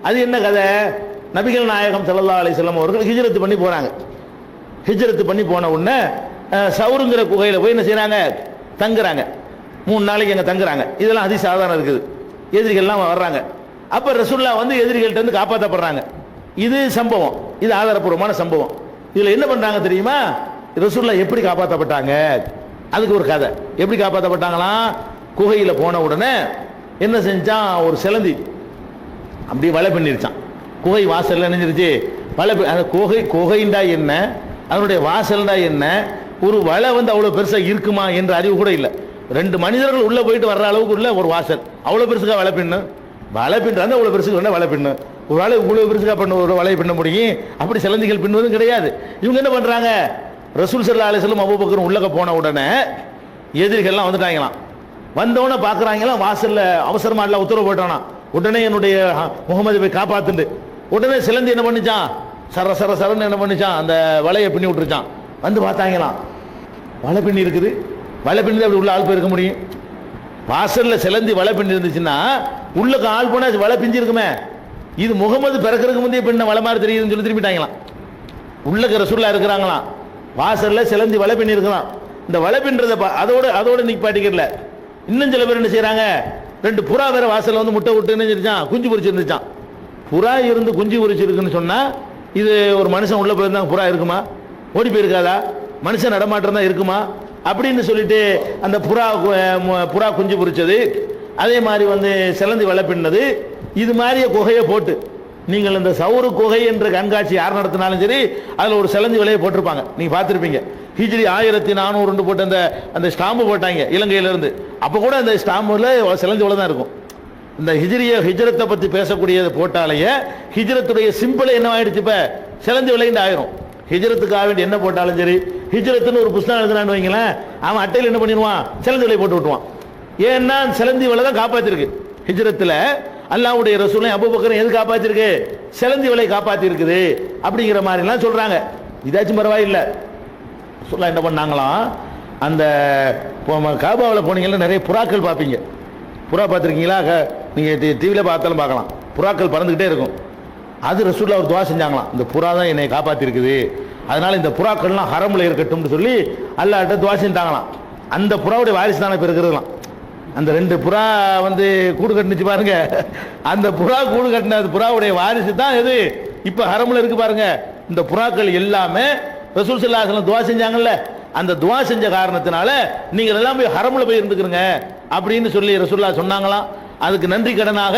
அது என்ன கதை? நபிகள் நாயகம் ஸல்லல்லாஹு அலைஹி வஸல்லம் அவர்கள் ஹிஜ்ரத் பண்ணி போறாங்க. ஹிஜ்ரத் பண்ணி போன உடனே சவுருங்கிற குகையில் போய் என்ன செய்யறாங்க? தங்குறாங்க. 3 நாளைக்கு அங்கே தங்குறாங்க. இதெல்லாம் அதிசாதாரணம் இருக்குது. எதிரிகள்லாம் வர்றாங்க. அப்போ ரசூலுல்லாஹ் வந்து எதிரிகள்ட்ட இருந்து காப்பாற்றப்படுறாங்க. இது சம்பவம், இது ஆதாரப்பூர்வமான சம்பவம். இதில் என்ன பண்றாங்க தெரியுமா? ரசூலுல்லாஹ் எப்படி காப்பாற்றப்பட்டாங்க அதுக்கு ஒரு கதை. எப்படி காப்பாற்றப்பட்டாங்களாம்? குகையில் போன உடனே என்ன செஞ்சான்? ஒரு சிலந்தி அப்படி வலை பண்ணிருச்சான். குகை வாசல்ல நினைஞ்சிருச்சு. வலை அந்த குகைண்டா என்ன, அதனுடைய வாசல்டா என்ன, ஒரு வலை வந்து அவ்வளோ பெருசாக இருக்குமா என்ற அறிவு கூட இல்லை. 2 மனிதர்கள் உள்ளே போயிட்டு வர்ற அளவுக்கு உள்ள ஒரு வாசல். அவ்வளோ பெருசுக்காக வலை பின்னு, வலை பின்னுறாங்க. அவ்வளோ பெருசுக்கு வேணா வலை பின்னு, ஒரு வலை இவ்வளோ பெருசுக்காக பண்ண ஒரு வலையை பின்ன முடியும்? அப்படி சிலந்திகள் பின்னுவதும் கிடையாது. இவங்க என்ன பண்ணுறாங்க? ரசூல் ஸல்லல்லாஹு அலைஹி வஸல்லம் அபூபக்கர் உள்ளக போன உடனே எதிரிகள்லாம் வந்துட்டாங்களாம். வந்தவொடனே பார்க்குறாங்களாம் வாசலில் அவசரமாக எல்லாம் உத்தரவு போட்டானா. உடனே என்னுடைய முகமது போய் காப்பாத்துண்டு. உடனே சிலந்தி என்ன பண்ணிச்சான்? சர சர சரன்னு என்ன பண்ணிச்சான்? அந்த வலையை பின்னி விட்டுருச்சான். வந்து பார்த்தாங்களாம் வலை பின்னி இருக்குது. வலை பின்னி அப்படி உள்ள ஆள் போயிருக்க முடியும்? வாசலில் சிலந்தி வலை பின்னி இருந்துச்சுன்னா உள்ளுக்கு ஆள் போனால் வலை பிஞ்சு இருக்குமே. இது முகமது பிறக்கிறதுக்கு முந்தைய பின்ன வலை மாதிரி தெரியுதுன்னு சொல்லி திரும்பிட்டாங்களாம். உள்ளுக்கு ரசூலுல்லாஹ் இருக்கிறாங்களாம். வாசலில் சிலந்தி வலை பின்னி இருக்கலாம். இந்த வலை பின்றதை அதோட நிப்பாட்டிக்கல. இன்னும் சில பேர் என்ன செய்யறாங்க? 2 புறா வேற வாசல்ல வந்து முட்டை விட்டு நினைச்சிருச்சான், குஞ்சு பொரிச்சிருந்துச்சான். புறா இருந்து குஞ்சு பொரிச்சிருக்குன்னு சொன்னா இது ஒரு மனுஷன் உள்ள போயிருந்தாங்க, புறா இருக்குமா? ஓடி போயிருக்காதா? மனுஷன் நடமாட்டம் தான் இருக்குமா அப்படின்னு சொல்லிட்டு அந்த புறா குஞ்சு பொரிச்சது. அதே மாதிரி வந்து சிலந்தி வலை பின்னது. இது மாதிரியே குகையை போட்டு நீங்கள் இந்த சவுரு குகை என்ற கண்காட்சி யார் நடத்தினாலும் சரி அதில் ஒரு சிலந்தி வலையை போட்டிருப்பாங்க. நீங்க பார்த்துருப்பீங்க. ஹிஜ்ரி 1400 போட்டு அந்த ஸ்டாம்பு போட்டாங்க இலங்கையிலிருந்து. அப்போ கூட அந்த ஸ்டாம்பில் சிலந்தி வலை தான் இருக்கும். இந்த ஹிஜ்ரத்தை பற்றி பேசக்கூடியது போட்டாலேயே ஹிஜ்ரத்துடைய சிம்பிளை என்ன ஆயிடுச்சு? இப்போ சிலந்தி விலைன்னு ஆயிரும். ஹிஜ்ரத்துக்காக வேண்டி என்ன போட்டாலும் சரி, ஹிஜ்ரத்துன்னு ஒரு புஸ்தகம் எழுதுனான்னு வைங்களேன், அவன் அட்டையில் என்ன பண்ணிடுவான்? சிலந்தி விலை போட்டு விட்டுவான். ஏன்னா சிலந்தி விலை தான் காப்பாற்றிருக்கு. ஹிஜ்ரத்தில் அல்லாஹ்வுடைய ரசூலை அபூபக்கர் எது காப்பாற்றிருக்கு? சிலந்தி விலை காப்பாற்றி இருக்குது அப்படிங்கிற மாதிரிலாம் சொல்றாங்க. இதாச்சும் பரவாயில்லை. சொல்ல என்ன பண்ணாங்களாம்? அந்த காபாவில் போனீங்கன்னா நிறைய புறாக்கள் பார்ப்பீங்க. புறா பார்த்துருக்கீங்களா? நீங்கள் டிவியில் பார்த்தாலும் பார்க்கலாம். புறாக்கள் பறந்துக்கிட்டே இருக்கும். அது ரசூலுல்லாஹ் ஒரு துவா செஞ்சாங்களாம். இந்த புறா தான் என்னை காப்பாற்றிருக்குது, அதனால இந்த புறாக்கள்லாம் ஹரமில் இருக்கட்டும்னு சொல்லி அல்லாஹ்ட்ட துவா செஞ்சாங்களாம். அந்த புறாவுடைய வாரிசு தானே இப்போ இருக்கிறதுலாம். அந்த 2 புறா வந்து கூடு கட்டுனுச்சு பாருங்க. அந்த புறா கூடு கட்டின புறாவுடைய வாரிசு தான் எது இப்போ ஹரமில் இருக்கு பாருங்க. இந்த புறாக்கள் எல்லாமே ரசூல் ஸல்லல்லாஹு அலைஹி வஸல்லம் துவா செஞ்சாங்கல்ல, அந்த துவா செஞ்ச காரணத்தினால நீங்கள் எல்லாம் போய் ஹரமில் போய் இருந்துக்கிறங்க அப்படின்னு சொல்லி ரசூலுல்லாஹ் சொன்னாங்களாம். அதுக்கு நன்றி கடனாக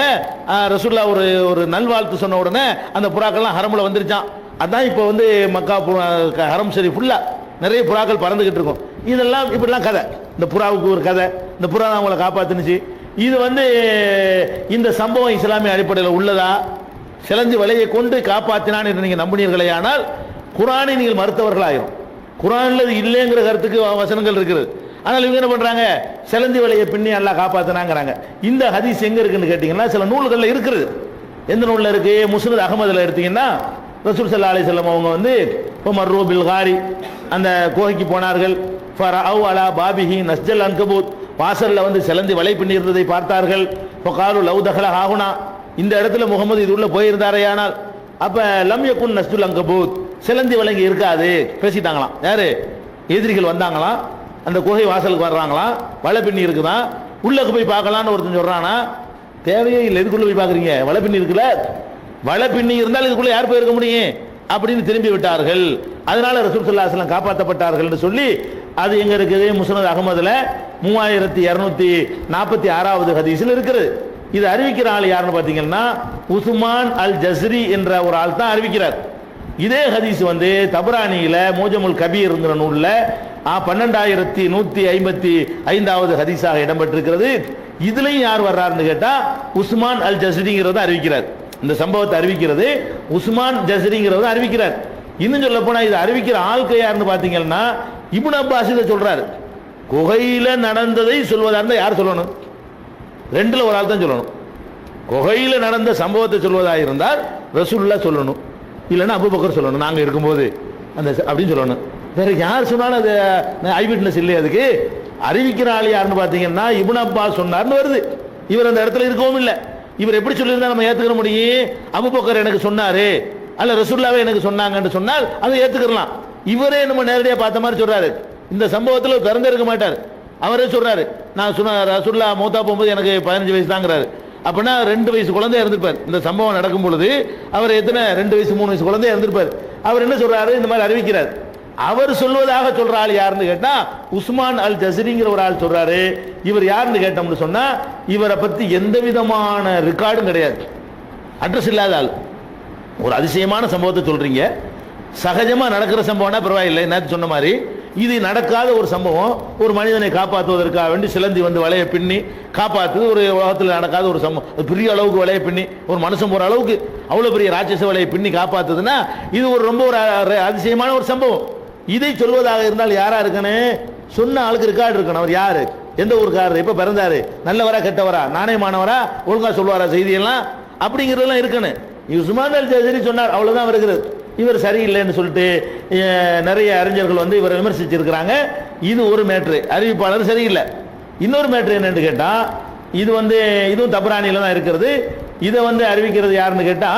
ரசூலுல்லாஹ் ஒரு நல்வாழ்த்து சொன்ன உடனே அந்த புறாக்கள்லாம் ஹரமில் வந்துருச்சான். அதான் இப்போ வந்து மக்கா ஹரம் சரி ஃபுல்லாக நிறைய புறாக்கள் பறந்துக்கிட்டு இருக்கும். இதெல்லாம் இப்படிலாம் கதை. இந்த புறாவுக்கு ஒரு கதை, இந்த புறா தான் அவங்களை காப்பாற்றுனுச்சு. இது வந்து இந்த சம்பவம் இஸ்லாமிய அடிப்படையில் உள்ளதா? சிலந்தி வலையை கொண்டு காப்பாற்றினான் என்று நீங்கள் நம்பினீர்களே ஆனால் குர்ஆனை நீங்கள் மறுத்தவர்களாயிரும். குர்ஆனில் இல்லைங்கிற கருத்துக்கு வசனங்கள் இருக்குது. ஆனால் இவங்க என்ன பண்றாங்க? சிலந்தி வலையை பின்னி அல்லாஹ் காப்பாத்தினாங்கிறாங்க. இந்த ஹதீஸ் எங்க இருக்குன்னு கேட்டீங்கன்னா சில நூல்களில் இருக்குது. எந்த நூலில் இருக்கு? முஸ்னத் அஹ்மதுல எடுத்தீங்கன்னா ரசூல் ஸல்லல்லாஹு அலைஹி வஸல்லம் அவங்க வந்து மர்ரு பில் காரி, அந்த குகைக்கு போனார்கள். ஃபரஅவ் அலா பாபிஹி நஸ்ஜல் அன்கபூத், வாசல்ல வந்து சிலந்தி வலை பின்னி இருந்ததை பார்த்தார்கள். ஃபகாலு லவ் தஹல ஹாஹுனா, இந்த இடத்துல முகமது இது உள்ள போயிருந்தாரையானால் அப்ப லம் யகுன் நஸ்ஜுல் அன்கபூத், சிலந்தி வலைங்க இருக்காது. பேசிட்டாங்களாம். யாரு? எதிரிகள் வந்தாங்களாம். அந்த குகை வாசலுக்கு வர்றாங்களாம். வலை பின்னி இருக்குதான். உள்ளக்கு போய் பார்க்கலான்னு ஒருத்தன் சொல்றானா? தேவையே இல்லை, எதுக்குள்ள போய் பார்க்குறீங்க? வலை பின்னி இருக்குல்ல. வலை பின்னி இருந்தால் இதுக்குள்ள யார் போயிருக்க முடியும் அப்படின்னு திரும்பி விட்டார்கள். அதனால ரசூல் ஸல்லல்லாஹு அலைஹி வஸல்லம் காப்பாற்றப்பட்டார்கள் என்று சொல்லி அது எங்க இருக்குது? முஸ்னத் அஹ்மதுல 3246வது ஹதீஸில் இருக்கிறது. இது அறிவிக்கிற ஆள் யாருன்னு பார்த்தீங்கன்னா உஸ்மான் அல் ஜஸ்ரி என்ற ஒரு ஆள் தான் அறிவிக்கிறார். இதே ஹதீஸ் வந்து தபரானியில மோஜமுல் கபீர்ங்கிற நூலில் 12155வது ஹதீஸாக இடம்பெற்றிருக்கிறது. இதுலையும் யார் வர்றாருன்னு கேட்டா உஸ்மான் அல் ஜஸ்ரிங்கிறத அறிவிக்கிறார். இந்த சம்பவத்தை அறிவிக்கிறது உஸ்மான் ஜஸ்ரிங்கிறத அறிவிக்கிறார். இன்னும் சொல்ல போனா இது அறிவிக்கிற ஆள்கை யாருன்னு பாத்தீங்கன்னா இப்னு அப்பாஸ் இதை சொல்றாரு. குகையில நடந்ததை சொல்வதா இருந்தா யார் சொல்லணும்? 2ல் ஒரு ஆள் தான் சொல்லணும். குகையில நடந்த சம்பவத்தை சொல்வதாக இருந்தால் ரசூலுல்லாஹ் சொல்லணும், இல்லைன்னா அபூபக்கர் சொல்லணும். நாங்க இருக்கும்போது அந்த அப்படின்னு சொல்லணும். வேற யார் சொன்னாலும் அது ஐவிட்னஸ் இல்லை. அதுக்கு அறிவிக்கிற ஆள் யாருன்னு பாத்தீங்கன்னா இப்னு அப்பாஸ் சொன்னார்னு வருது. இவர் அந்த இடத்துல இருக்கவும் இல்லை. இவர் எப்படி சொல்லியிருந்தா நம்ம ஏத்துக்கிற முடியும்? அபூபக்கர் எனக்கு சொன்னாரு அல்ல ரசூலுல்லாஹ்வே எனக்கு சொன்னாங்கன்னு சொன்னால் அதை ஏத்துக்கலாம். இவரே நம்ம நேரடியாக பார்த்த மாதிரி சொல்றாரு. இந்த சம்பவத்தில் பிறந்திருக்க மாட்டார். அவரே சொல்றாரு, நான் சொன்ன ரசூலுல்லாஹ் மௌத்தா போகும்போது எனக்கு 15 வயசு தாங்கிறாரு. அப்படின்னா 2 வயசு குழந்தை இருந்திருப்பார். இந்த சம்பவம் நடக்கும் பொழுது அவர் எத்தனை 2 வயசு 3 வயசு குழந்தை இருந்திருப்பார். அவர் என்ன சொல்றாரு? இந்த மாதிரி அறிவிக்கிறார். அவர் சொல்வதாக சொல்ற ஆள் யாருன்னு கேட்டா உஸ்மான் அல் ஜஸரிங்கிற ஒரு ஆள் சொல்றாரு. இவர் யாருன்னு கேட்டோம்னு சொன்னா இவரை பத்தி எந்த விதமான ரெக்கார்டும் கிடையாது, அட்ரஸ் இல்லாத ஆள். ஒரு அதிசயமான சம்பவத்தை சொல்றீங்க, சகஜமா நடக்கிற சம்பவம்னா பரவாயில்லை, நேற்று சொன்ன மாதிரி இது நடக்காத ஒரு சம்பவம். ஒரு மனிதனை காப்பாற்றுவதற்காக வேண்டி சிலந்தி வந்து வலையை பின்னி காப்பாற்றுது. ஒரு உலகத்தில் நடக்காத ஒரு சம்பவம். பெரிய அளவுக்கு வலையை பின்னி ஒரு மனுஷன் போற அளவுக்கு அவ்வளவு பெரிய ராட்சச வலையை பின்னி காப்பாற்றுதுன்னா இது ஒரு ரொம்ப ஒரு அதிசயமான ஒரு சம்பவம். இதை சொல்வதாக இருந்தால் யாரா இருக்கணும்? சொன்ன ஆளுக்கு ரெக்கார்டு இருக்கணும். அவர் யாரு, எந்த ஊருக்காரர், எப்ப பிறந்தாரு, நல்லவரா கெட்டவரா, நாணயமானவரா, ஒழுங்கா சொல்வாரா செய்தியெல்லாம், அப்படிங்கிறதெல்லாம் இருக்கணும். உஸ்மான் அல் ஜஸரி சொன்னார், அவ்வளவுதான் வருகிறது. இவர் சரியில்லைன்னு சொல்லிட்டு நிறைய அறிஞர்கள் வந்து இவரை விமர்சிச்சிருக்கிறாங்க. இது ஒரு மேட்ரு, அறிவிப்பாளர் சரியில்லை. இன்னொரு மேட்ரு என்னன்னு கேட்டா இது வந்து இதுவும் தபரானியில தான் இருக்கிறது. இதை வந்து அறிவிக்கிறது யாருன்னு கேட்டா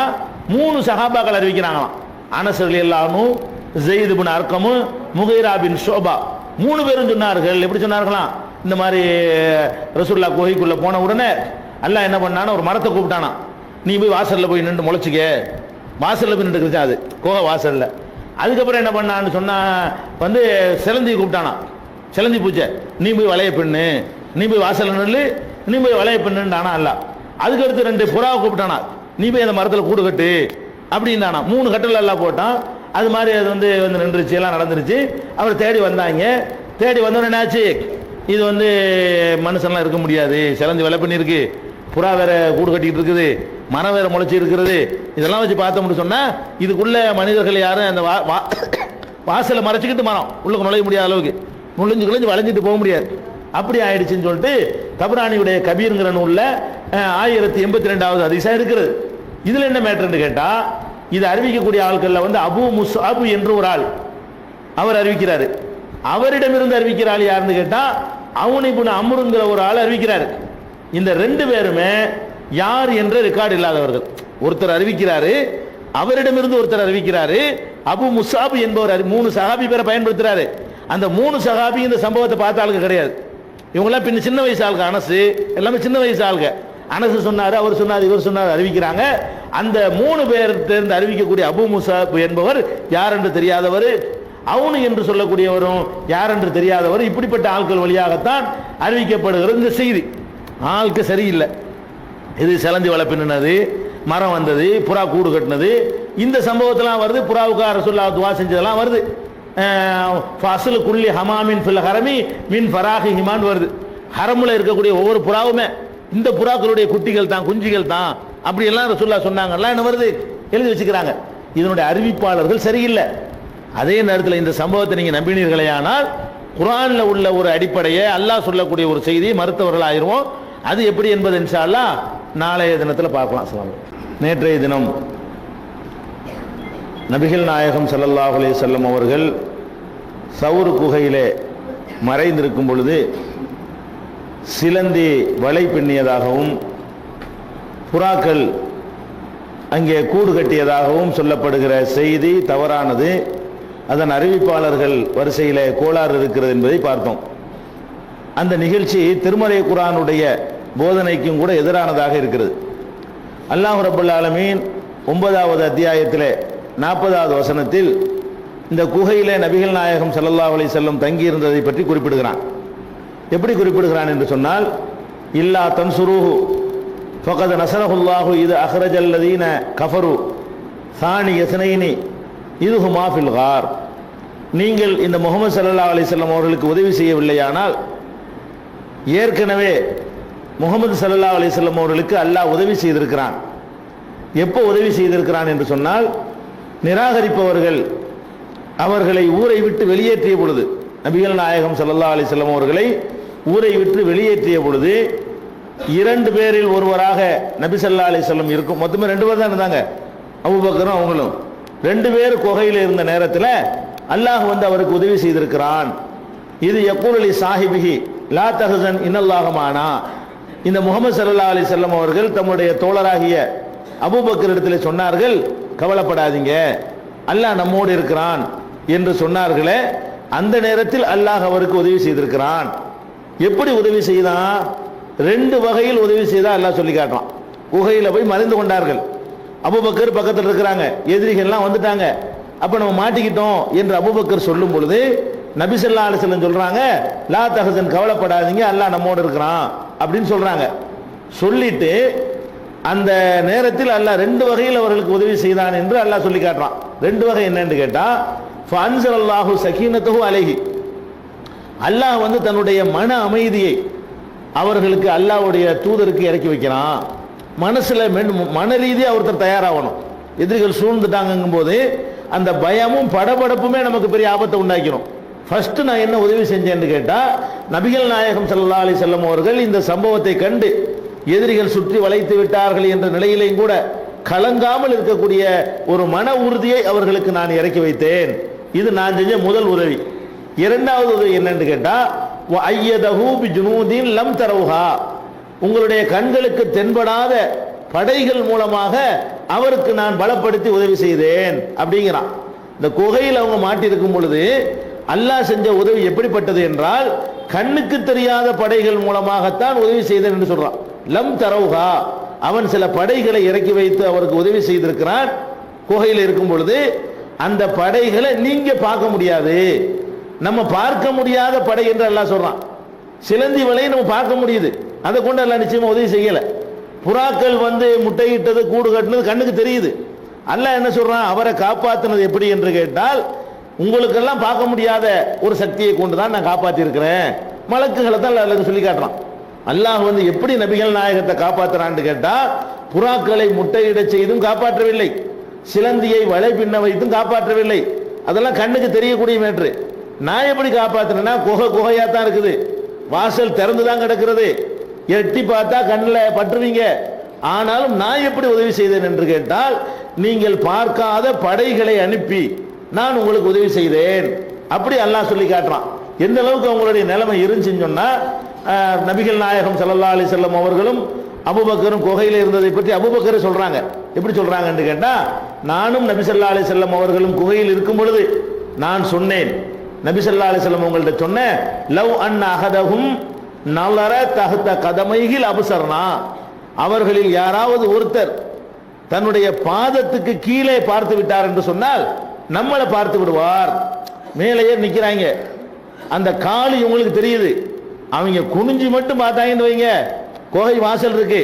3 சஹாபாக்கள் அறிவிக்கிறாங்களாம். அனஸ் ரலியல்லாஹு அன்ஹு, ஸெய்த் இப்னு அர்கம், முகைரா பின் ஷுபா 3 பேரும் சொன்னார்கள். எப்படி சொன்னார்களாம்? இந்த மாதிரி ரசூலுல்லாஹ் குகைக்குள்ள போன உடனே அல்லாஹ் என்ன பண்ணானா ஒரு மரத்தை கூப்பிட்டானா, நீ போய் வாசல்ல போய் நின்று முளைச்சிக்க. வாசல்ல போய் நின்று அது குகை வாசல்ல. அதுக்கப்புறம் என்ன பண்ணான்னு சொன்னா வந்து சிலந்தி கூப்பிட்டானா, சிலந்தி பூச்சை, நீ போய் வளைய பின்னு, நீ போய் வாசல்ல நில்லு, நீ போய் வளைய பின்னுட்டானா அல்ல. அதுக்கடுத்து 2 புறாவை கூப்பிட்டானா, நீ போய் அந்த மரத்தில் கூடு கட்டு அப்படின்னானா. 3 கட்டல் எல்லாம் போட்டான். அது மாதிரி அது வந்து நின்றுச்சு, எல்லாம் நடந்துருச்சு. அவர் தேடி வந்தாங்க. தேடி வந்தோன்னு என்னாச்சு, இது வந்து மனுஷன்லாம் இருக்க முடியாது, சிலந்தி வலை பண்ணியிருக்கு, புறா வேற கூடு கட்டிட்டு இருக்குது, மரம் வேற முளைச்சி இருக்கிறது, இதெல்லாம் வச்சு பார்த்தோம்னு சொன்னா இதுக்குள்ள மனிதர்கள் யாரும் அந்த வாசலை மறைச்சிக்கிட்டு மரம் உள்ளுக்கு நுழைய முடியாத அளவுக்கு நுழைஞ்சு வளைஞ்சிட்டு போக முடியாது. அப்படி ஆயிடுச்சுன்னு சொல்லிட்டு தபரானியுடைய கபீருங்கிற நூல்ல 1082வது ஹதீஸா இருக்கிறது. இதுல என்ன மேட்டர்னு கேட்டா இது அறிவிக்கக்கூடிய ஆட்கள்ல வந்து அபூ முஸ்அப் என்று ஒரு ஆள் அவர் அறிவிக்கிறாரு. அவரிடமிருந்து அறிவிக்கிற ஆள் யாருன்னு கேட்டா அவுன் இப்னு அம்ருங்கிற ஒரு ஆள் அறிவிக்கிறாரு. இந்த 2 பேருமே யார் என்ற ரெக்கார்டு இல்லாதவர்கள். ஒருத்தர் அறிவிக்கிறாரு, அவரிடமிருந்து ஒருத்தர் அறிவிக்கிறாரு. அபு முஸ்அப் என்பவர் 3 சஹாபி பேரை பயன்படுத்துறாரு. அந்த 3 சஹாபி இந்த சம்பவத்தை பார்த்த ஆளுங்க கிடையாது. இவங்கெல்லாம் பின்ன சின்ன வயசு ஆளுங்க. அனசு எல்லாமே சின்ன வயசு ஆளுங்க. அனசு சொன்னாரு, அவர் சொன்னார், இவர் சொன்னார், அறிவிக்கிறாங்க. அந்த 3 பேர் தேர்ந்து அறிவிக்கக்கூடிய அபு முஸ்அப் என்பவர் யார் என்று தெரியாதவர், அவனு என்று சொல்லக்கூடியவரும் யார் என்று தெரியாதவர். இப்படிப்பட்ட ஆட்கள் வழியாகத்தான் அறிவிக்கப்படுகிற இந்த செய்தி. ஆளுக்கு சரியில்லை. இது சிலந்தி வலை பின்னுனது, மரம் வந்தது, புறா கூடு கட்டினது, இந்த சம்பவத்தெல்லாம் வருது. புறாவுக்கு ரசூலுல்லாஹ் துவா செஞ்சதெல்லாம் வருது. ஃபஸ்லு குல்லி ஹமாமின் ஃபில் ஹரமி மின் ஃபராஹி ஹிமான் வருது. ஹரமுல இருக்கக்கூடிய ஒவ்வொரு புறாவுமே இந்த புறாக்களுடைய குட்டிகள் தான், குஞ்சுகள் தான், அப்படி எல்லாம் ரசூலுல்லாஹ் சொன்னாங்கலாம் என்ன வருது, எழுதி வச்சுக்கிறாங்க. இதனுடைய அறிவிப்பாளர்கள் சரியில்லை. அதே நேரத்தில் இந்த சம்பவத்தை நீங்க நம்பினீர்களேயானால் குர்ஆன்ல உள்ள ஒரு அடிப்படையை அல்லாஹ் சொல்லக்கூடிய ஒரு செய்தியை மறுத்தவர்கள் ஆயிருவோம். அது எப்படி என்பது இன்ஷா அல்லாஹ் நாளைய தினத்தில் பார்க்கலாம். நேற்றைய தினம் நபிகள் நாயகம் ஸல்லல்லாஹு அலைஹி வஸல்லம் அவர்கள் சவுர் குகையிலே மறைந்திருக்கும் பொழுது சிலந்தி வலை பின்னியதாகவும் புறாக்கள் அங்கே கூடு கட்டியதாகவும் சொல்லப்படுகிற செய்தி தவறானது. அதன் அறிவிப்பாளர்கள் வரிசையில் கோளாறு இருக்கிறது என்பதை பார்த்தோம். அந்த நிகழ்ச்சி திருமறை குர்ஆனுடைய போதனைக்கும் கூட எதிரானதாக இருக்கிறது. அல்லாஹ் ரப்பல் ஆலமீன் 9வது அத்தியாயத்தில் 40வது வசனத்தில் இந்த குகையிலே நபிகள் நாயகம் ஸல்லல்லாஹு அலைஹி வஸல்லம் தங்கியிருந்ததை பற்றி குறிப்பிடுகிறான். எப்படி குறிப்பிடுகிறான் என்று சொன்னால், இல்லா தன்சுருஹு ஃபகத் நஸரஹுல்லாஹு இது அஹ்ரஜல்லதீன கஃபரு சானி யஸ்னைனி இதுஹுமா ஃபில் கார். நீங்கள் இந்த முஹம்மது ஸல்லல்லாஹு அலைஹி வஸல்லம் அவர்களுக்கு உதவி செய்யவில்லையானால் ஏற்கனவே முஹம்மது ஸல்லல்லாஹு அலைஹி வஸல்லம் அவர்களுக்கு அல்லாஹ் உதவி செய்திருக்கிறான். எப்போ உதவி செய்திருக்கிறான் என்று சொன்னால், நிராகரிப்பவர்கள் அவர்களை ஊரை விட்டு வெளியேற்றிய பொழுது, நபிகள் நாயகம் ஸல்லல்லாஹு அலைஹி வஸல்லம் அவர்களை ஊரை விட்டு வெளியேற்றிய பொழுது 2 பேரில் ஒருவராக நபி ஸல்லல்லாஹு அலைஹி வஸல்லம் இருக்கும். மொத்தமே 2 பேர் தான் இருந்தாங்க, அபூபக்கரும் அவங்களும். 2 பேர் குகையில் இருந்த நேரத்தில் அல்லாஹ் வந்து அவருக்கு உதவி செய்திருக்கிறான். இது யக்கூலி சாஹிபிஹி லா தஹசன் இன்னல்லாஹ மானா. இந்த முகமது ஸல்லல்லாஹு அலைஹி வஸல்லம் அவர்கள் தம்முடைய தோழராகிய அபூபக்கர் இடத்தில் சொன்னார்கள், கவலைப்படாதீங்க, அல்லாஹ் நம்மோடு இருக்கிறான் என்று சொன்னார்களே, அந்த நேரத்தில் அல்லாஹ் அவருக்கு உதவி செய்திருக்கிறான். எப்படி உதவி செய்தான்? ரெண்டு வகையில் உதவி செய்தா அல்லாஹ் சொல்லி காட்டுறான். குகையில் போய் மறைந்து கொண்டார்கள், அபூபக்கர் பக்கத்தில் இருக்கிறாங்க, எதிரிகள்லாம் வந்துட்டாங்க, அப்ப நம்ம மாட்டிக்கிட்டோம் என்று அபூபக்கர் சொல்லும் பொழுது நபி ஸல்லல்லாஹு அலைஹி வஸல்லம் சொல்றாங்க, லா தஹசன், கவலைப்படாதீங்க, அல்லாஹ் நம்மோடு இருக்கிறான் அப்படின்னு சொல்றாங்க. சொல்லிட்டு அந்த நேரத்தில் அல்லாஹ் ரெண்டு வகையில் அவர்களுக்கு உதவி செய்தான் என்று அல்லாஹ் சொல்லி காட்டுறான். ரெண்டு வகை என்னன்னு கேட்டா, ஃபஅன்ஸலல்லாஹு ஸகீனத்தஹு அலைஹி, அல்லாஹ் தன்னுடைய மன அமைதியை அவர்களுக்கு அல்லாஹ்வுடைய தூதருக்கு இறக்கி வைக்கிறான். மனசுல மன ரீதியாக ஒருத்தர் தயாராகணும். எதிரிகள் சூழ்ந்துட்டாங்கும் போது அந்த பயமும் படபடப்புமே நமக்கு பெரிய ஆபத்தை உண்டாக்கணும். ஃபர்ஸ்ட் நான் என்ன உதவி செஞ்சேன்னு கேட்டா, நபிகள் நாயகம் ஸல்லல்லாஹு அலைஹி வஸல்லம் அவர்கள் இந்த சம்பவத்தை கண்டு எதிரிகள் சுற்றி வளைத்து விட்டார்கள் என்ற நிலையிலையும் கூட கலங்காமல் இருக்கக்கூடிய ஒரு மன உறுதியை அவர்களுக்கு நான் இறக்கி வைத்தேன். இது நான் செஞ்ச முதல் உதவி. இரண்டாவது உதவி என்னன்னு கேட்டா, வஅய்யதஹு பிஜுனூதின் லம் தரவுஹா, உங்களுடைய கண்களுக்கு தென்படாத படைகள் மூலமாக அவருக்கு நான் பலப்படுத்தி உதவி செய்தேன் அப்படிங்கிறான். இந்த குகையில் அவங்க மாட்டிருக்கும் பொழுது அல்லாஹ் செஞ்ச உதவி எப்படிப்பட்டது என்றால், கண்ணுக்கு தெரியாத படைகள் மூலமாகத்தான் உதவி செய்தேன் என்று சொல்றான். லம் தரவுஹா, அவன் சில படைகளை இறக்கி வைத்து அவருக்கு உதவி செய்திருக்கிறான். குகையில் இருக்கும் பொழுது அந்த படைகளை நீங்க பார்க்க முடியாது, நம்ம பார்க்க முடியாத படை என்று அல்லாஹ் சொல்றான். சிலந்தி வலையை நம்ம பார்க்க முடியுது, அதை கொண்டு அல்லாஹ் நிச்சயமா உதவி செய்யல. புறாக்கள் முட்டையிட்டது, கூடு கட்டினது கண்ணுக்கு தெரியுது. அல்லாஹ் என்ன சொல்றான், அவரை காப்பாற்றினது எப்படி என்று கேட்டால், உங்களுக்கெல்லாம் பார்க்க முடியாத ஒரு சக்தியை கொண்டு தான் நான் காப்பாற்றி இருக்கிறேன். மலக்குகளை தான் அல்லாஹ் சொல்லி காட்டுறான். அல்லாஹ் எப்படி நபிகள் நாயகத்தை காப்பாற்றுறான்னு கேட்டா, புறாக்களை முட்டையிட செய்தும் காப்பாற்றவில்லை, சிலந்தியை வலை பின்ன வைத்தும் காப்பாற்றவில்லை. அதெல்லாம் கண்ணுக்கு தெரியக்கூடிய மேற்று. நான் எப்படி காப்பாற்றினேன்னா, குகையா தான் இருக்குது, வாசல் திறந்து தான் கிடக்கிறது, எட்டி பார்த்தா கண்ணில் பற்றுவீங்க. ஆனாலும் நான் எப்படி உதவி செய்தேன் என்று கேட்டால், நீங்கள் பார்க்காத படைகளை அனுப்பி நான் உங்களுக்கு உதவி செய்தேன். அப்படி அல்லாஹ் சொல்லி காட்டுறான். எந்த அளவுக்கு அவங்களுடைய நிலைமை இருந்துச்சுன்னு சொன்னா, நபிகள் நாயகம் ஸல்லல்லாஹு அலைஹி வஸல்லம் அவர்களும் அபூபக்கரும் குகையில் இருந்ததை பற்றி அபூபக்கர் சொல்றாங்க. எப்படி சொல்றாங்கன்னு கேட்டா, நானும் நபி ஸல்லல்லாஹு அலைஹி வஸல்லம் அவர்களும் குகையில் இருக்கும் பொழுது நான் சொன்னேன், நபி ஸல்லல்லாஹு அலைஹி வஸல்லம் உங்கள்ட்ட சொன்னேன், லவ் அன் அஹதஹும் நலர தஹ்த கதமைஹில் அப்ஸர்னா, அவர்களில் யாராவது ஒருத்தர் தன்னுடைய பாதத்துக்கு கீழே பார்த்து விட்டார் என்று சொன்னால் நம்மளை பார்த்து விடுவார். மேலேயே நிக்கிறாங்க, அந்த கால் இவங்களுக்கு தெரியுது, அவங்க குனிஞ்சு மட்டும் பார்த்தாங்கன்னு வைங்க, குகை வாசல் இருக்கு,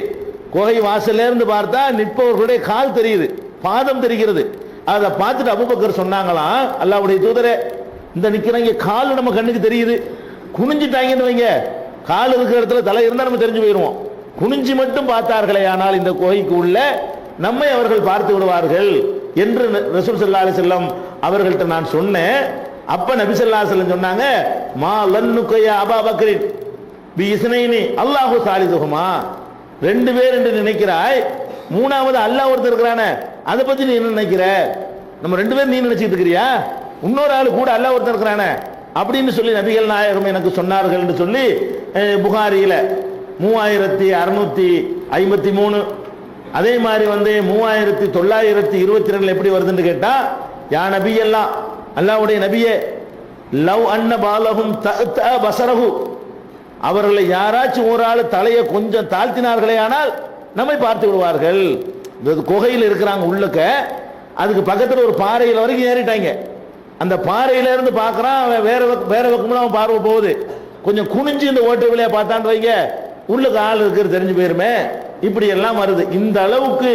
குகை வாசல்ல இருந்து பார்த்தா நிற்பவர்களுடைய கால் தெரியுது, பாதம் தெரிகிறது. அதை பார்த்துட்டு அபூபக்கர் சொன்னாங்களாம், அல்லாஹ்வுடைய தூதரே, இந்த நிக்கிறாங்க கால் நம்ம கண்ணுக்கு தெரியுது, குனிஞ்சிட்டாங்கன்னு வைங்க, கால் இருக்கிற இடத்துல தலை இருந்தால் நம்ம தெரிஞ்சு போயிடுவோம். குனிஞ்சு மட்டும் பார்த்தார்களே ஆனால் இந்த குகைக்கு உள்ள நம்மை அவர்கள் பார்த்து விடுவார்கள் என்று ரசூல் ஸல்லல்லாஹு அலைஹி வஸல்லம் அவர்கள்ட்ட நான் சொன்னேன். அப்ப நபி ஸல்லல்லாஹு அலைஹி வஸல்லம் சொன்னாங்க, மா லன்னுக யா அபூ பக்ரின் பி இஸ்னைனி அல்லாஹு சாலிதுஹுமா, ரெண்டு பேர் என்று நினைக்கிறாய், மூணாவது அல்லாஹ் ஒருத்தர் இருக்கிறானே, அதை பத்தி நீ என்ன நினைக்கிற? நம்ம ரெண்டு பேரும் நீ நினைச்சிட்டு இருக்கிறியா? இன்னொரு ஆள் கூட அல்லாஹ் ஒருத்தர் இருக்கிறானே அப்படின்னு சொல்லி நபிகள் நாயகம் எனக்கு சொன்னார்கள் என்று சொல்லி புகாரியில 3653, அதே மாதிரி 3922 எப்படி வருதுன்னு கேட்டா, யா நபி எல்லாம் அல்லாஹ்வுடைய நபியே, லவ் அன்ன பாலஹும் தஅ பஸரஹு, அவர்களை யாராச்சும் ஒரு ஆள் தலையை கொஞ்சம் தாழ்த்தினார்களே ஆனால் நம்மை பார்த்து விடுவார்கள். குகையில் இருக்கிறாங்க உள்ளுக்க, அதுக்கு பக்கத்தில் ஒரு பாறையில் வரைக்கும் ஏறிட்டாங்க, அந்த பாறையில இருந்து பார்க்கறான், வேற பக்கம்லாம் அவன் பார்வை போகுது, கொஞ்சம் குனிஞ்சு இந்த ஓட்டை வழியா பார்த்தான்னு வைங்க, உள்ளுக்கு ஆள் இருக்கிறது தெரிஞ்சு போயிருமே. இப்படி எல்லாம் வருது. இந்த அளவுக்கு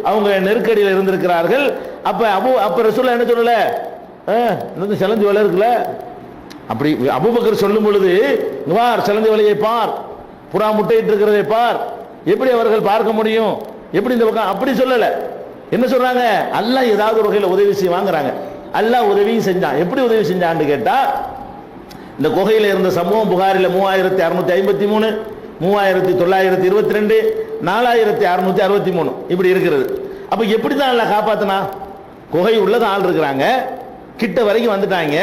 அவங்க நெருக்கடியில் இருந்திருக்கிறார்கள். அப்ப ரசூலுல்லாஹ் என்ன சொல்லல, சிலந்தி வலை இருக்குல்ல, அப்படி அபூபக்கர் சொல்லும் பொழுது, வார் சிலந்தி வலையை பார், புறா முட்டையிட்டு இருக்கிறதை பார், எப்படி அவர்கள் பார்க்க முடியும், எப்படி இந்த பக்கம், அப்படி சொல்லல. என்ன சொல்றாங்க, அல்லாஹ் ஏதாவது ஒரு வகையில் உதவி செய்ய வாங்குறாங்க. அல்லாஹ் உதவியும் செஞ்சான். எப்படி உதவி செஞ்சான்னு கேட்டா, இந்த குகையில் இருந்த சம்பவம் புகாரில 3653, 3922, 4663 இப்படி இருக்கிறது. அப்ப எப்படி தான் அல்லாஹ் காப்பாத்தினா? குகை உள்ளது ஆள் இருக்கிறாங்க, கிட்ட வரைக்கும் வந்துட்டாங்க,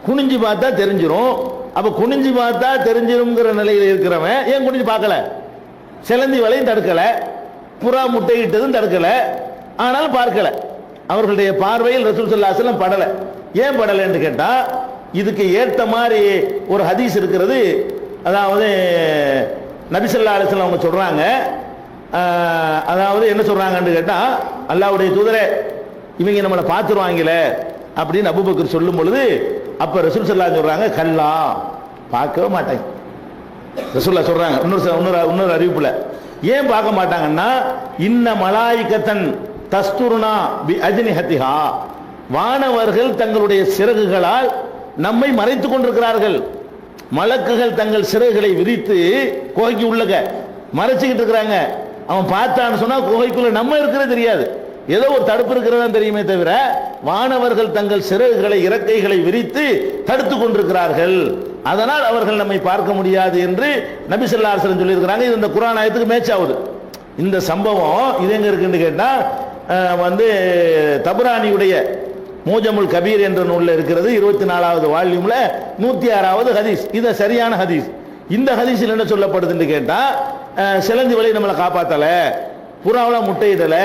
குனிஞ்சு பார்த்தா தெரிஞ்சிரும். அப்ப குனிஞ்சு பார்த்தா தெரிஞ்சிரும்ங்கிற நிலையில் இருக்கிறவன் ஏன் குனிஞ்சு பார்க்கல? சிலந்தி வலையும் தடுக்கல, புறா முட்டையிட்டதும் தடுக்கல, ஆனால் பார்க்கல. அவர்களுடைய பார்வையில் ரசூல் ஸல்லல்லாஹு அலைஹி வஸல்லம் படல. ஏன் படலைன்னு கேட்டா, இதுக்கு ஏற்ற மாதிரி ஒரு ஹதீஸ் இருக்கிறது. அதாவது நபி ஸல்லல்லாஹு அலைஹி வஸல்லம் அவங்க சொல்றாங்க, அதாவது என்ன சொல்றாங்கன்னு கேட்டா, அல்லாஹ்வுடைய தூதரே இவங்க நம்மளை பார்த்துருவாங்களே அப்படின்னு அபூபக்கர் சொல்லும் பொழுது, அப்ப ரசூல் ஸல்லல்லாஹு அலைஹி சொல்றாங்க, கல்லா பார்க்கவே மாட்டாங்க. ரசூலுல்லாஹ் சொல்றாங்க இன்னொரு அறிவிப்புல, ஏன் பார்க்க மாட்டாங்கன்னா, இன்ன மலாயிகத்தன் தஸ்துருனா பி அஜ்னிஹத்திஹா, வானவர்கள் தங்களுடைய சிறகுகளால் நம்மை மறைத்துக் கொண்டிருக்கிறார்கள். மலக்குகள் தங்கள் சிறகுகளை விரித்து குகைக்கு உள்ளக மறைச்சிக்கிட்டு இருக்கிறாங்க. அவன் பார்த்தான்னு சொன்னா குகைக்குள்ள நம்ம இருக்கிறது தெரியாது, ஏதோ ஒரு தடுப்பு இருக்கிறதா தெரியுமே தவிர, வானவர்கள் தங்கள் சிறகுகளை இறக்கைகளை விரித்து தடுத்து கொண்டிருக்கிறார்கள். அதனால் அவர்கள் நம்மை பார்க்க முடியாது என்று நபி ஸல்லல்லாஹு அலைஹி வஸல்லம் சொல்லியிருக்கிறாங்க. இது இந்த குர்ஆன் ஆயத்துக்கு மேட்ச் ஆகுது. இந்த சம்பவம் இது எங்க இருக்குன்னு கேட்டா, தபரானியுடைய மூஜமுல் கபீர் என்ற நூலில் இருக்கிறது. 24வது வால்யூம்ல 106வது ஹதீஸ். இது சரியான ஹதீஸ். இந்த ஹதீஸில் என்ன சொல்லப்படுதுன்னு கேட்டா, சிலந்தி வலை நம்மளை காப்பாத்தல, புறாவெல்லாம் முட்டையிடல,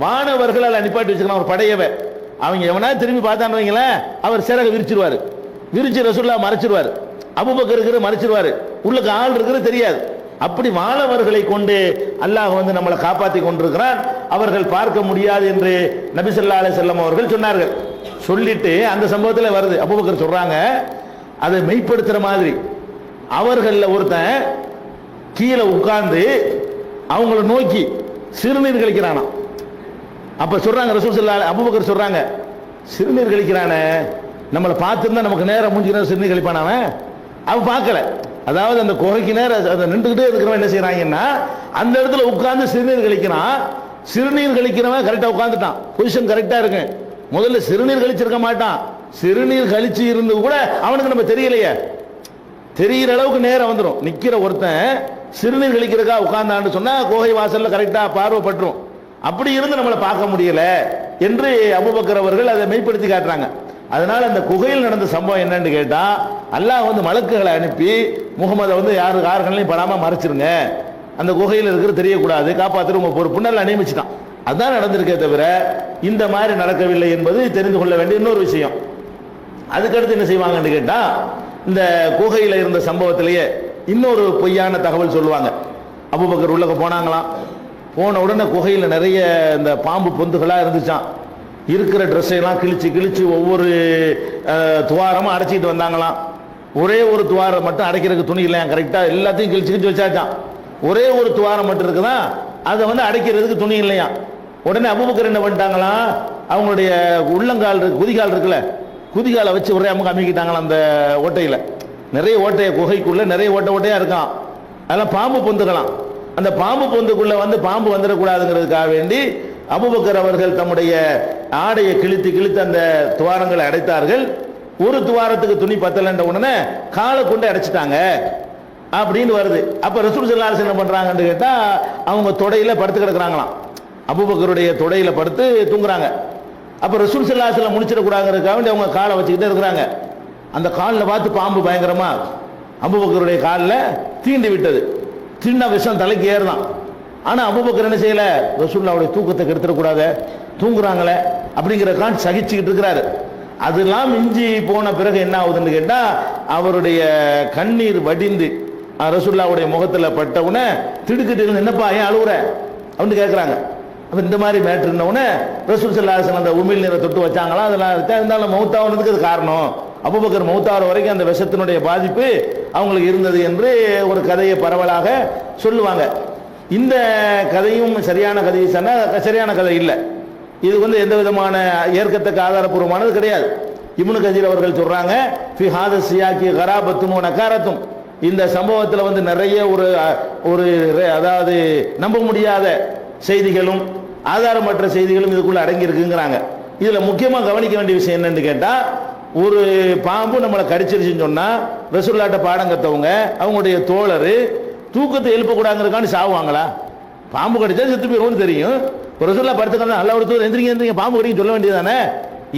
வானவர்களால் அனுப்பாட்டி வச்சுக்கலாம் ஒரு படையவை. அவங்க எவனா திரும்பி பார்த்தான்னு வைங்களேன், அவர் சிறகு விரிச்சிருவாரு, விரிச்சு ரசூலுல்லாஹ் மறைச்சிருவாரு, அபூபக்கர் இருக்கிற மறைச்சிருவாரு, உள்ளுக்கு ஆள் இருக்கிறது தெரியாது. அப்படி வானவர்களை கொண்டு அல்லாஹ் நம்மளை காப்பாற்றி கொண்டிருக்கிறான், அவர்கள் பார்க்க முடியாது என்று நபி ஸல்லல்லாஹு அலைஹி வஸல்லம் அவர்கள் சொன்னார்கள். சொல்லிட்டு அந்த சம்பவத்தில் வருது, அபூபக்கர் சொல்றாங்க, அதை மெய்ப்படுத்துற மாதிரி அவர்கள ஒருத்தன் கீழே உட்கார்ந்து அவங்கள நோக்கி சிறுநீர் கழிக்கிறானா. அப்ப சொல்றாங்க ரசூல் ஸல்லல்லாஹு அலைஹி அபூபக்கர் சொல்றாங்க, சிறுநீர் கழிக்கிறானே, நம்மளை பார்த்துருந்தா நமக்கு நேரம் மூஞ்சிக்கிற சிறுநீர் கழிப்பான அவன் பார்க்கல. அதாவது அந்த குகைக்கு நேரம் அதை நின்றுக்கிட்டே இருக்கிறவன் என்ன செய்யறாங்கன்னா, அந்த இடத்துல உட்கார்ந்து சிறுநீர் கழிக்கிறான். சிறுநீர் கழிக்கிறவன் கரெக்டா உட்கார்ந்துட்டான், பொசிஷன் கரெக்டா இருக்கு. முதல்ல சிறுநீர் கழிச்சிருக்க மாட்டான், சிறுநீர் கழிச்சு இருந்து கூட அவனுக்கு நம்ம தெரியலையே, தெரிகிற அளவுக்கு நேரம் வந்துடும். நிக்கிற ஒருத்தன் சிறுநீர் கழிக்கிறக்கா உட்கார்ந்தான்னு சொன்னா குகை வாசல்ல கரெக்டா பார்வைப்பட்டுரும். அப்படி இருந்து நம்மளை பார்க்க முடியல என்று அபூபக்கர் அவர்கள் அதை மெய்ப்படுத்தி காட்டுறாங்க. அதனால அந்த குகையில் நடந்த சம்பவம் என்னன்னு கேட்டா, அல்லாஹ் மலக்குகளை அனுப்பி முகமதை யாருக்களையும் படாம மறைச்சிருங்க, அந்த குகையில் இருக்கிற தெரியக்கூடாது, காப்பாற்ற உங்க பொறுப்புன்னு நியமிச்சுட்டான். அதுதான் நடந்திருக்கே தவிர இந்த மாதிரி நடக்கவில்லை என்பது தெரிந்து கொள்ள வேண்டிய இன்னொரு விஷயம். அதுக்கடுத்து என்ன செய்வாங்கன்னு கேட்டா, இந்த குகையில் இருந்த சம்பவத்திலேயே இன்னொரு பொய்யான தகவல் சொல்லுவாங்க. அபூபக்கர் உள்ளக போனாங்களாம், போன உடனே குகையில் நிறைய இந்த பாம்பு பொந்துகளா இருந்துச்சான். இருக்கிற ட்ரெஸ்ஸையெல்லாம் கிழிச்சு கிழிச்சு ஒவ்வொரு துவாரமும் அடைச்சிக்கிட்டு வந்தாங்களாம். ஒரே ஒரு துவாரம் மட்டும் அடைக்கிறதுக்கு துணி இல்லையா, கரெக்டாக எல்லாத்தையும் கிழிச்சு கிழிச்சு வச்சாச்சான். ஒரே ஒரு துவாரம் மட்டும் இருக்குதான், அதை அடைக்கிறதுக்கு துணி இல்லையா. உடனே அபூபக்கர் என்ன பண்ணிட்டாங்களாம், அவங்களுடைய உள்ளங்கால் குதிகால் இருக்குல்ல, குதிகாலை வச்சு ஒரே அமுக்கு அமைக்கிட்டாங்களாம். அந்த ஓட்டையில் நிறைய ஓட்டைய, குகைக்குள்ள நிறைய ஓட்டையா இருக்கான், அதெல்லாம் பாம்பு பொந்துக்கலாம். அந்த பாம்பு பொந்துக்குள்ள பாம்பு வந்துடக்கூடாதுங்கிறதுக்காக வேண்டி அபூபக்கர் அவர்கள் தம்முடைய ஆடையை கிழித்து கிழித்து அந்த துவாரங்களை அடைத்தார்கள். ஒரு துவாரத்துக்கு துணி பத்தலன்ற உடனே காலை கொண்டு அடைச்சிட்டாங்க அப்படின்னு வருது. அப்ப ரசூல் ஸல்லல்லாஹு அலைஹி வஸல்லம் என்ன பண்றாங்கன்னு கேட்டா, அவங்க தொடையில படுத்து கிடக்குறாங்களாம், அபூபக்கருடைய தொடையில படுத்து தூங்குறாங்க. அப்ப ரசூல் ஸல்லல்லாஹு அலைஹி வஸல்லம் முடிச்சிடக்கூடாதுங்கிறதுக்காக வேண்டி அவங்க காலை வச்சுக்கிட்டே இருக்கிறாங்க. அந்த காலில் பார்த்து பாம்பு பயங்கரமா அபூபக்கருடைய காலில் தீண்டி விட்டது. சின்ன விஷம் தலைக்கு ஏறுதான். ஆனா அபூபக்கர் என்ன செய்யல, ரசூலுல்லாஹ்வுடைய தூக்கத்தை கெடுத்துடக்கூடாது, தூங்குறாங்களே அப்படிங்கிறக்கான் சகிச்சுக்கிட்டு இருக்கிறாரு. அதெல்லாம் மிஞ்சி போன பிறகு என்ன ஆகுதுன்னு கேட்டா, அவருடைய கண்ணீர் வடிந்து ரசூலுல்லாஹ்வுடைய முகத்துல பட்டவுடனே திடுக்கிட்டு இருந்து, என்னப்பா ஏன் அழுகுற அப்படின்னு கேட்குறாங்க. அப்போ இந்த மாதிரி மேட்ரு இருந்தவுடனே ரசூல் ஸல்லல்லாஹு அலைஹி வஸல்லம் அந்த உமிழ் நீரை தொட்டு வச்சாங்களா, அதெல்லாம் இருந்தாலும் மௌத்தாவுனதுக்கு அது காரணம், அபூபக்கர் மௌத்தாகிற வரைக்கும் அந்த விஷத்தினுடைய பாதிப்பு அவங்களுக்கு இருந்தது என்று ஒரு கதையை பரவலாக சொல்லுவாங்க. இந்த கதையும் சரியான கதை சரியான கதை இல்லை. இது எந்த விதமான ஏற்கத்தக்க ஆதாரப்பூர்வமானது கிடையாது. இப்னு கசீர் அவர்கள் சொல்றாங்க, ஃபி ஹாதா சியாக்கி கராபத்தும் நகாரத்தும், இந்த சம்பவத்தில் நிறைய ஒரு அதாவது நம்ப முடியாத செய்திகளும் ஆதாரமற்ற செய்திகளும் இதுக்குள்ள அடங்கி இருக்குங்கிறாங்க. இதுல முக்கியமா கவனிக்க வேண்டிய விஷயம் என்னன்னு கேட்டா, ஒரு பாம்பு நம்மளை கடிச்சிருச்சுன்னு சொன்னா ரசூலுல்லாஹ்ட்ட பாடம் கத்தவங்க அவங்களுடைய தோழர் தூக்கத்தை எழுப்பக்கூடாதுங்கிறதுக்காண்டி சாவுவாங்களா? பாம்பு கடிச்சா செத்து போயிடும்னு தெரியும். ரசூலுல்லாஹ் படுத்துக்கான அல்ல ஒரு எந்திரிங்க எந்திரிங்க பாம்பு கடிக்க சொல்ல வேண்டியதானே?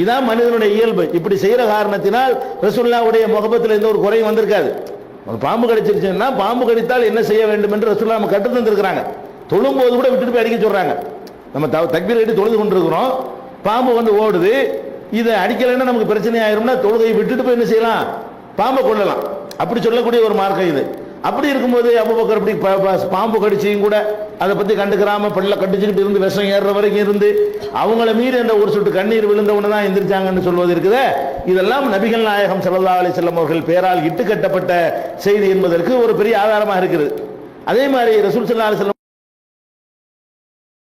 இதான் மனிதனுடைய இயல்பு. இப்படி செய்யற காரணத்தினால் ரசூலுல்லாஹ்வுடைய முகபத்தில் எந்த ஒரு குறையும் வந்திருக்காது. பாம்பு கடிச்சிருச்சுன்னா பாம்பு கடித்தால் என்ன செய்ய வேண்டும் என்று ரசூலுல்லாஹ் நம்ம கற்று தந்திருக்கிறாங்க. தொழும்போது கூட விட்டுட்டு போய் அடிக்க சொல்றாங்க. நம்ம தக்பீர் கட்டி தொழுது கொண்டிருக்கிறோம், பாம்பு வந்து ஓடுது, இதை அடிக்கலைன்னா நமக்கு பிரச்சனை ஆயிரும்னா தொழுகையை விட்டுட்டு போய் என்ன செய்யலாம், பாம்பை கொள்ளலாம். அப்படி சொல்லக்கூடிய ஒரு மார்க்கம் இது. அப்படி இருக்கும்போது அபூபக்கர் அப்படி பாம்பு கடிச்சியும் கூட அதை பத்தி கண்டுக்கிறாம பல்ல கடிச்சுக்கிட்டு இருந்து விஷம் ஏறுற வரைக்கும் இருந்து அவங்கள மீறி அந்த ஒரு சொட்டு கண்ணீர் விழுந்தவன தான் எந்திரிச்சாங்கன்னு சொல்வது இருக்குதே, இதெல்லாம் நபிகள் நாயகம் ஸல்லல்லாஹு அலைஹி வஸல்லம் அவர்கள் பேரால் இட்டு கட்டப்பட்ட செய்தி என்பதற்கு ஒரு பெரிய ஆதாரமாக இருக்குது. அதே மாதிரி ரசூல் ஸல்லல்லாஹு அலைஹி வஸல்லம்